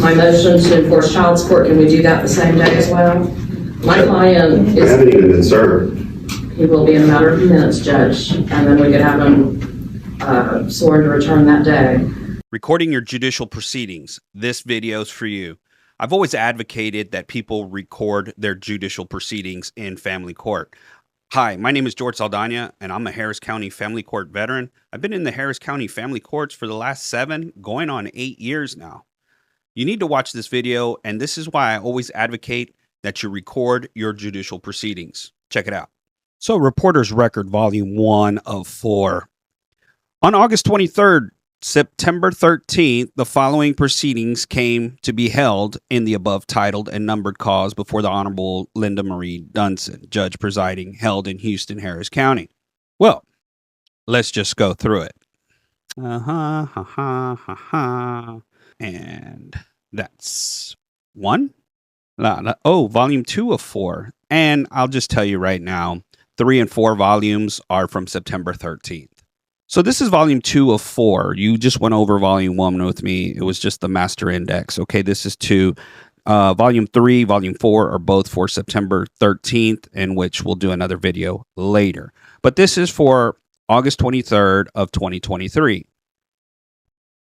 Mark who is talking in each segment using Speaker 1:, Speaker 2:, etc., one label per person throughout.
Speaker 1: My motion to enforce child support, can we do that the same day as well? My client
Speaker 2: I haven't even been served.
Speaker 1: he will be in a matter of minutes, Judge, and then we could have him sworn to return that day.
Speaker 3: Recording your judicial proceedings. This video's for you. I've always advocated that people record their judicial proceedings in family court. Hi, my name is George Saldana, and I'm a Harris County Family Court veteran. I've been in the Harris County Family Courts for the last 7, going on 8 years now. You need to watch this video, and this is why I always advocate that you record your judicial proceedings. Check it out. So, Reporter's Record, Volume 1 of 4. On August 23rd, September 13th, the following proceedings came to be held in the above titled and numbered cause before the Honorable Linda Marie Dunson, judge presiding, held in Houston, Harris County. Well, let's just go through it. And that's 1. Volume 2 of 4. And I'll just tell you right now, 3 and 4 volumes are from September 13th. So this is volume 2 of 4. You just went over volume 1 with me. It was just the master index. Okay, this is 2. Volume 3, volume 4 are both for September 13th, in which we'll do another video later. But this is for August 23rd of 2023.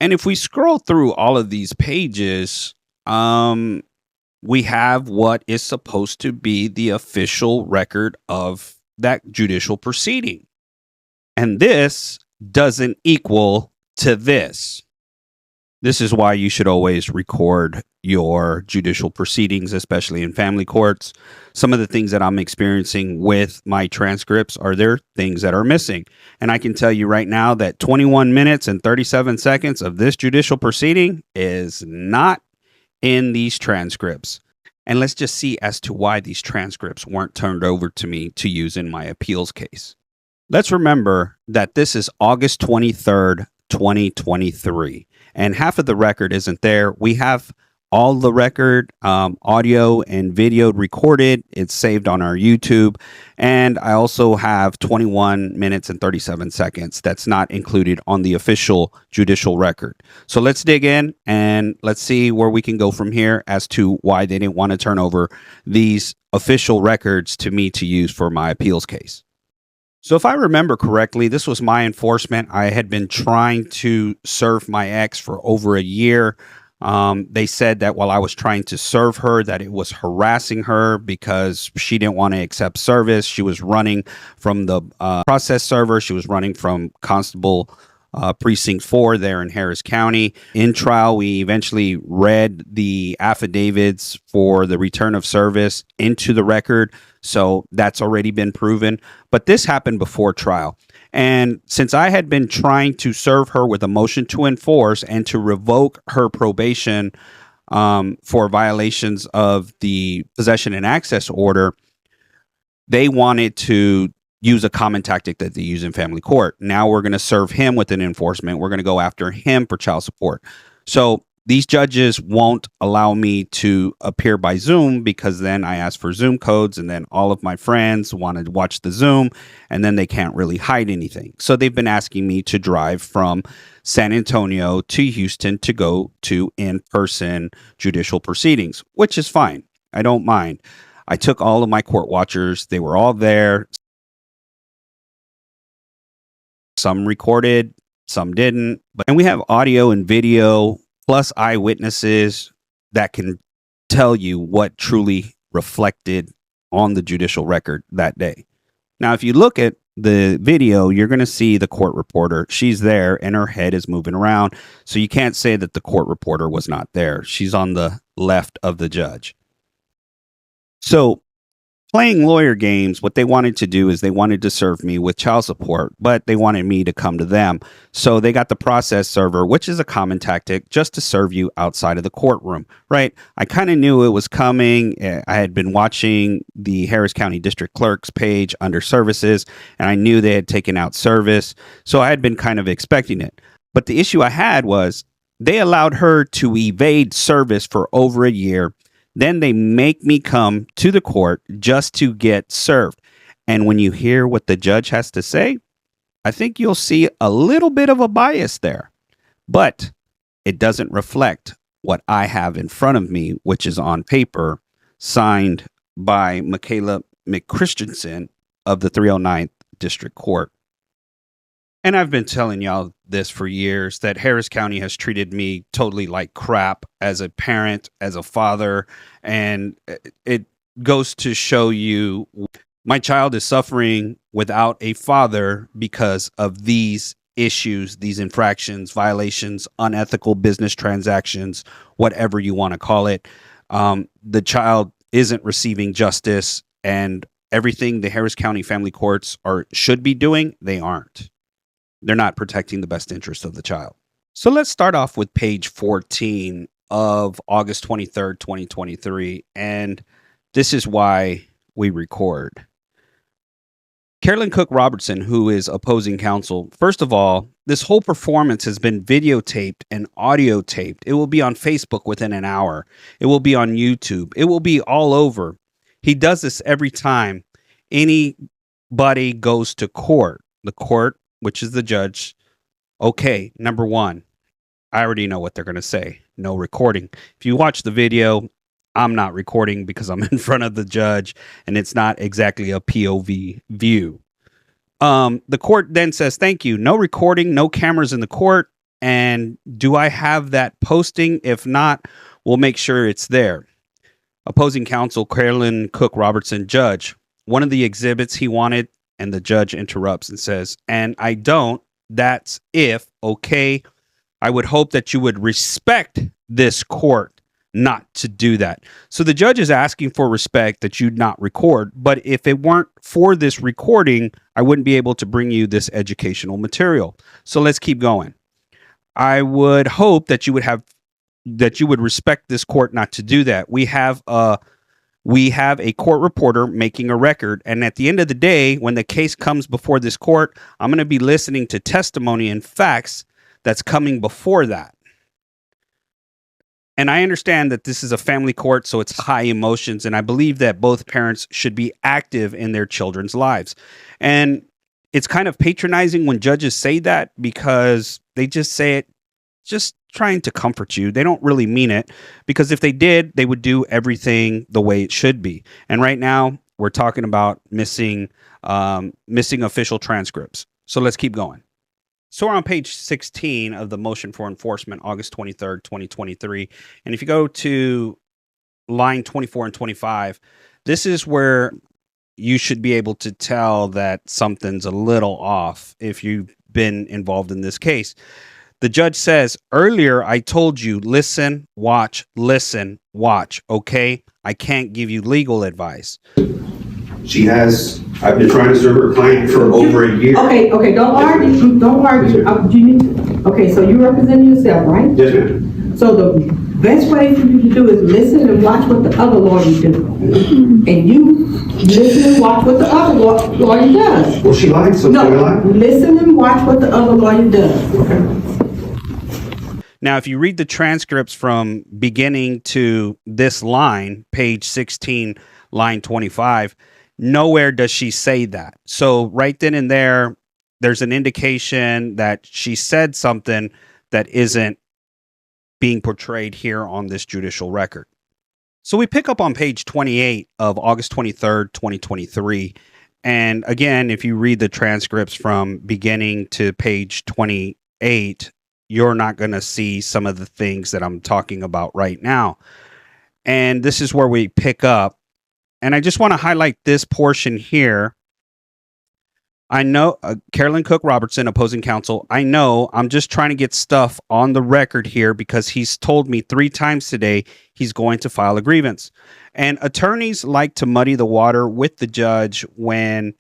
Speaker 3: And if we scroll through all of these pages, we have what is supposed to be the official record of that judicial proceeding. And this doesn't equal to this. This is why you should always record your judicial proceedings, especially in family courts. Some of the things that I'm experiencing with my transcripts are there things that are missing. And I can tell you right now that 21 minutes and 37 seconds of this judicial proceeding is not in these transcripts. And let's just see as to why these transcripts weren't turned over to me to use in my appeals case. Let's remember that this is August 23rd, 2023, and half of the record isn't there. We have all the record, audio and video recorded. It's saved on our YouTube. And I also have 21 minutes and 37 seconds that's not included on the official judicial record. So let's dig in and let's see where we can go from here as to why they didn't want to turn over these official records to me to use for my appeals case. So if I remember correctly, this was my enforcement. I had been trying to serve my ex for over a year. They said that while I was trying to serve her, that it was harassing her because she didn't want to accept service. She was running from the process server. She was running from Constable Precinct 4 there in Harris County. In trial, we eventually read the affidavits for the return of service into the record. So that's already been proven. But this happened before trial. And since I had been trying to serve her with a motion to enforce and to revoke her probation for violations of the possession and access order, they wanted to use a common tactic that they use in family court. Now we're going to serve him with an enforcement. We're going to go after him for child support. So these judges won't allow me to appear by Zoom because then I ask for Zoom codes and then all of my friends want to watch the Zoom and then they can't really hide anything. So they've been asking me to drive from San Antonio to Houston to go to in-person judicial proceedings, which is fine. I don't mind. I took all of my court watchers. They were all there. Some recorded, some didn't. And we have audio and video plus eyewitnesses that can tell you what truly reflected on the judicial record that day. Now, if you look at the video, you're going to see the court reporter. She's there and her head is moving around. So you can't say that the court reporter was not there. She's on the left of the judge. So playing lawyer games, what they wanted to do is they wanted to serve me with child support, but they wanted me to come to them. So they got the process server, which is a common tactic, just to serve you outside of the courtroom, right? I kind of knew it was coming. I had been watching the Harris County District Clerk's page under services, and I knew they had taken out service. So I had been kind of expecting it. But the issue I had was they allowed her to evade service for over a year. Then they make me come to the court just to get served. And when you hear what the judge has to say, I think you'll see a little bit of a bias there. But it doesn't reflect what I have in front of me, which is on paper, signed by Michaela McChristensen of the 309th District Court. And I've been telling y'all this for years, that Harris County has treated me totally like crap as a parent, as a father, and it goes to show you my child is suffering without a father because of these issues, these infractions, violations, unethical business transactions, whatever you want to call it. The child isn't receiving justice, and everything the Harris County family courts should be doing, they aren't. They're not protecting the best interest of the child. So let's start off with page 14 of August 23rd, 2023. And this is why we record. Carolyn Cook Robertson, who is opposing counsel, first of all, this whole performance has been videotaped and audio taped. It will be on Facebook within an hour. It will be on YouTube. It will be all over. He does this every time anybody goes to court. The court, which is the judge. Okay, number one, I already know what they're going to say. No recording. If you watch the video, I'm not recording because I'm in front of the judge and it's not exactly a POV view. The court then says, thank you. No recording, no cameras in the court. And do I have that posting? If not, we'll make sure it's there. Opposing counsel, Carolyn Cook Robertson, judge, one of the exhibits he wanted. And the judge interrupts and says, and I don't, that's if, okay, I would hope that you would respect this court not to do that. So the judge is asking for respect that you'd not record, but if it weren't for this recording, I wouldn't be able to bring you this educational material. So let's keep going. I would hope that you would respect this court not to do that. We have a court reporter making a record. And at the end of the day, when the case comes before this court, I'm going to be listening to testimony and facts that's coming before that. And I understand that this is a family court, so it's high emotions. And I believe that both parents should be active in their children's lives. And it's kind of patronizing when judges say that because they just say it just trying to comfort you. They don't really mean it, because if they did, they would do everything the way it should be. And right now we're talking about missing official transcripts. So let's keep going. So we're on page 16 of the motion for enforcement, August 23rd, 2023. And if you go to line 24 and 25, this is where you should be able to tell that something's a little off if you've been involved in this case. The judge says, earlier I told you, listen, watch, okay? I can't give you legal advice.
Speaker 2: She has. I've been trying to serve her client for over a year.
Speaker 4: Okay, don't argue. Don't argue. Okay, so you represent yourself, right?
Speaker 2: Yes, ma'am.
Speaker 4: So the best way for you to do is listen and watch what the other lawyer do. And you listen and watch what the other lawyer does.
Speaker 2: Well, she lied, so
Speaker 4: no,
Speaker 2: I lied.
Speaker 4: Listen and watch what the other lawyer does.
Speaker 2: Okay.
Speaker 3: Now, if you read the transcripts from beginning to this line, page 16, line 25, nowhere does she say that. So right then and there's an indication that she said something that isn't being portrayed here on this judicial record. So we pick up on page 28 of August 23rd, 2023. And again, if you read the transcripts from beginning to page 28, you're not going to see some of the things that I'm talking about right now. And this is where we pick up. And I just want to highlight this portion here. I know, Carolyn Cook Robertson, opposing counsel, I know I'm just trying to get stuff on the record here because he's told me 3 times today he's going to file a grievance. And attorneys like to muddy the water with the judge when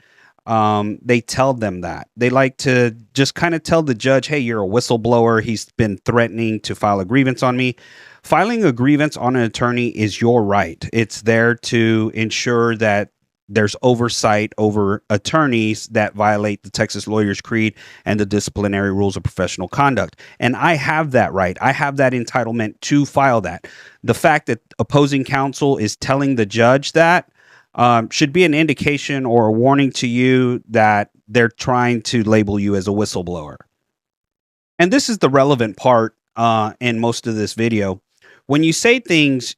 Speaker 3: they tell them that. They like to just kind of tell the judge, hey, you're a whistleblower. He's been threatening to file a grievance on me. Filing a grievance on an attorney is your right. It's there to ensure that there's oversight over attorneys that violate the Texas Lawyers Creed and the disciplinary rules of professional conduct. And I have that right. I have that entitlement to file that. The fact that opposing counsel is telling the judge that should be an indication or a warning to you that they're trying to label you as a whistleblower. And this is the relevant part in most of this video. when you say things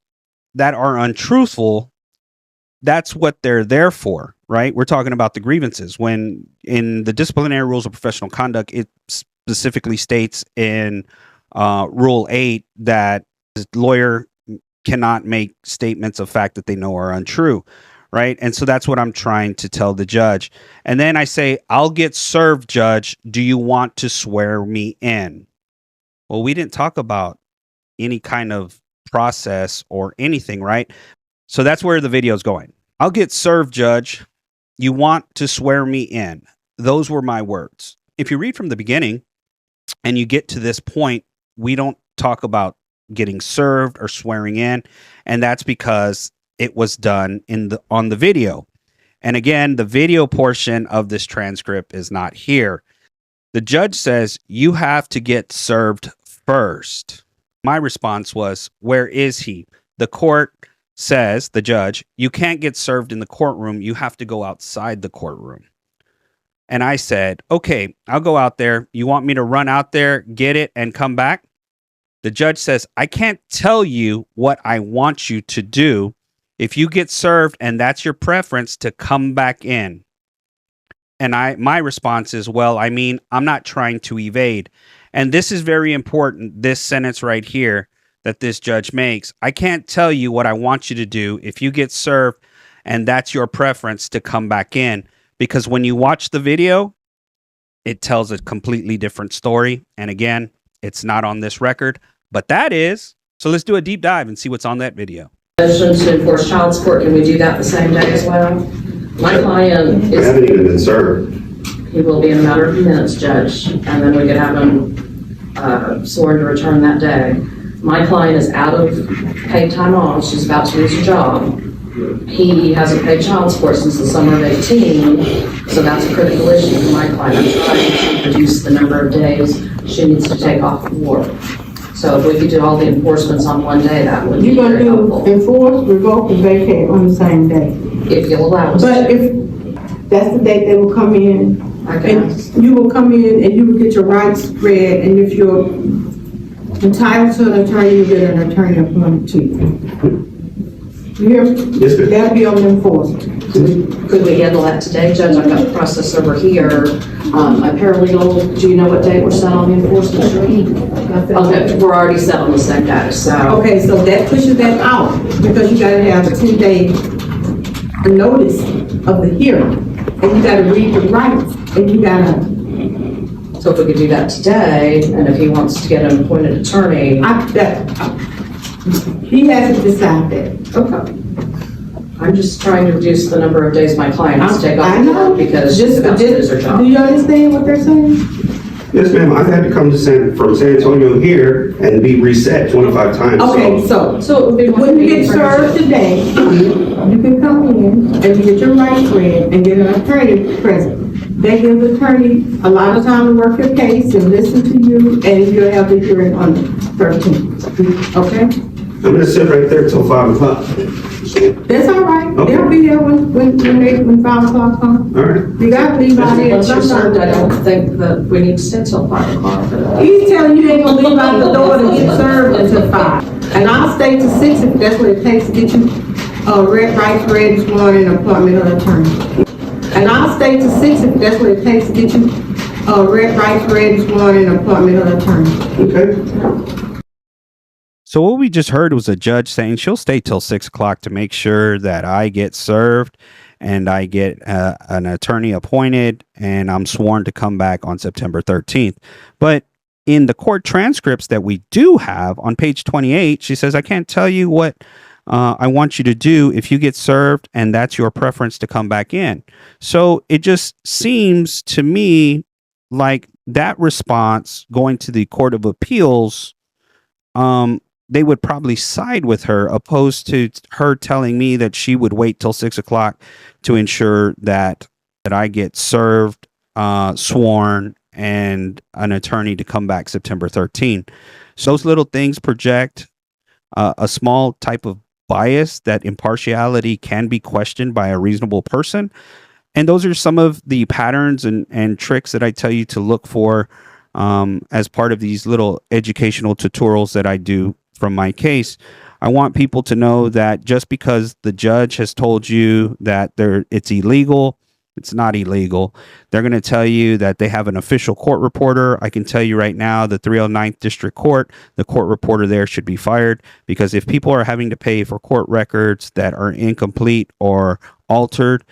Speaker 3: that are untruthful, that's what they're there for, right? We're talking about the grievances. When in the disciplinary rules of professional conduct, it specifically states in Rule 8 that the lawyer cannot make statements of fact that they know are untrue, right? And so that's what I'm trying to tell the judge. And then I say, I'll get served, judge. Do you want to swear me in? Well, we didn't talk about any kind of process or anything, right? So that's where the video is going. I'll get served, judge. You want to swear me in. Those were my words. If you read from the beginning and you get to this point, we don't talk about getting served or swearing in. And that's because it was done on the video. And again, the video portion of this transcript is not here. The judge says, you have to get served first. My response was, where is he? The court says, the judge, you can't get served in the courtroom. You have to go outside the courtroom. And I said, okay, I'll go out there. You want me to run out there, get it, and come back? The judge says, I can't tell you what I want you to do. If you get served and that's your preference, to come back in. And my response is, well, I mean, I'm not trying to evade. And this is very important, this sentence right here that this judge makes. I can't tell you what I want you to do if you get served and that's your preference, to come back in. Because when you watch the video, it tells a completely different story. And again, it's not on this record, but that is. So let's do a deep dive and see what's on that video.
Speaker 1: Motion to enforce child support, can we do that the same day as well? My client
Speaker 2: I haven't even been served.
Speaker 1: he will be in a matter of minutes, Judge, and then we could have him sworn to return that day. My client is out of paid time off. She's about to lose her job. He hasn't paid child support since the summer of 18, so that's a critical issue for my client. I'm trying to reduce the number of days she needs to take off of work. So if we could do all the enforcements on one day, that would be
Speaker 4: You're
Speaker 1: very
Speaker 4: gonna
Speaker 1: helpful.
Speaker 4: do enforce, revoke, and vacate on the same day.
Speaker 1: If you'll allow us.
Speaker 4: But if that's the date they will come in,
Speaker 1: I guess.
Speaker 4: and you will come in and you will get your rights read, and if you're entitled to an attorney, you get an attorney appointed to you. You hear me?
Speaker 2: Yes, ma'am.
Speaker 4: That'll be on the enforcement.
Speaker 1: Could we handle that today, Judge? I've got the process over here. A paralegal, do you know what date we're set on the enforcement? Okay, we're already set on the same day, so.
Speaker 4: Okay, so that pushes that out, because you gotta have a 10-day notice of the hearing, and you gotta read the rights, and you gotta,
Speaker 1: So if we could do that today, and if he wants to get an appointed attorney.
Speaker 4: he has to decide that.
Speaker 1: Okay. I'm just trying to reduce the number of days my client has to take off
Speaker 4: I know.
Speaker 1: work because she's about to lose her
Speaker 4: Do
Speaker 1: job.
Speaker 4: you understand what they're saying?
Speaker 2: Yes, ma'am, I've had to come to from San Antonio here and be reset 25 times.
Speaker 4: Okay, so
Speaker 1: So it would be.
Speaker 4: when you get served today, you can come in and you get your rights read and get an attorney present. They give the attorney a lot of time to work your case and listen to you, and you'll have the hearing on the 13th. Okay?
Speaker 2: I'm gonna sit right there till 5 o'clock.
Speaker 4: That's all right.
Speaker 2: Okay.
Speaker 4: They'll be there when 5 o'clock comes.
Speaker 2: All right.
Speaker 4: You gotta leave out here
Speaker 1: Once you're served, I
Speaker 4: sometime.
Speaker 1: don't think that we need to sit till 5 o'clock.
Speaker 4: He's telling you ain't gonna leave out the door to get served until 5. And I'll stay to 6 if that's what it takes to get you rights read this morning and appointment of attorney. And I'll stay to 6 if that's what it takes to get you rights read this morning and appointment of attorney.
Speaker 2: Okay.
Speaker 3: So what we just heard was a judge saying she'll stay till 6 o'clock to make sure that I get served and I get an attorney appointed and I'm sworn to come back on September 13th. But in the court transcripts that we do have on page 28, she says, I can't tell you what I want you to do if you get served and that's your preference to come back in. So it just seems to me like that response going to the Court of Appeals, they would probably side with her, opposed to her telling me that she would wait till 6 o'clock to ensure that I get served, sworn, and an attorney to come back September 13th. So those little things project a small type of bias that impartiality can be questioned by a reasonable person. And those are some of the patterns and tricks that I tell you to look for as part of these little educational tutorials that I do from my case, I want people to know that just because the judge has told you that it's illegal, it's not illegal. They're going to tell you that they have an official court reporter. I can tell you right now, the 309th District Court, the court reporter there should be fired, because if people are having to pay for court records that are incomplete or altered,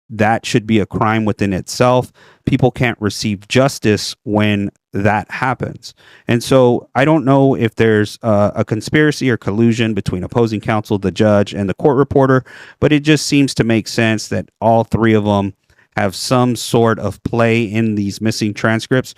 Speaker 3: that should be a crime within itself. People can't receive justice when that happens. And so I don't know if there's a conspiracy or collusion between opposing counsel, the judge, and the court reporter, but it just seems to make sense that all three of them have some sort of play in these missing transcripts.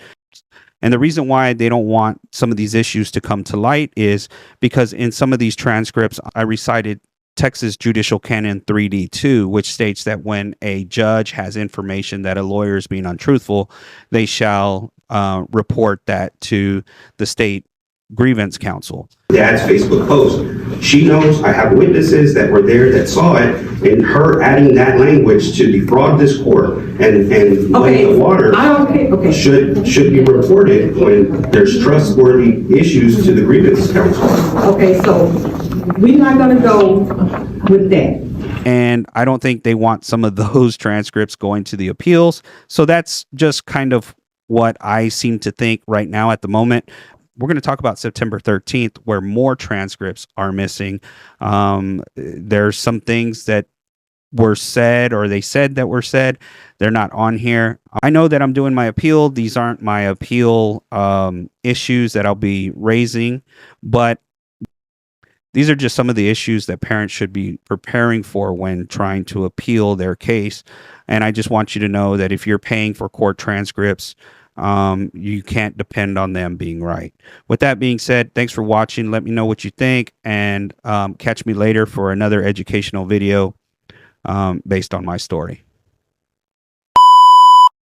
Speaker 3: And the reason why they don't want some of these issues to come to light is because in some of these transcripts, I recited Texas Judicial Canon 3D2, which states that when a judge has information that a lawyer is being untruthful, they shall report that to the state grievance council.
Speaker 2: Dad's Facebook post. She knows, I have witnesses that were there that saw it, and her adding that language to defraud this court and muddy the water should be reported when there's trustworthy issues to the grievance council.
Speaker 4: Okay, so we're not gonna go with that.
Speaker 3: And I don't think they want some of those transcripts going to the appeals. So that's just kind of what I seem to think right now at the moment. We're going to talk about September 13th, where more transcripts are missing. There's some things that were said, or they said that were said. They're not on here. I know that I'm doing my appeal. These aren't my appeal issues that I'll be raising, but these are just some of the issues that parents should be preparing for when trying to appeal their case. And I just want you to know that if you're paying for court transcripts, you can't depend on them being right. With that being said, thanks for watching. Let me know what you think, and catch me later for another educational video based on my story.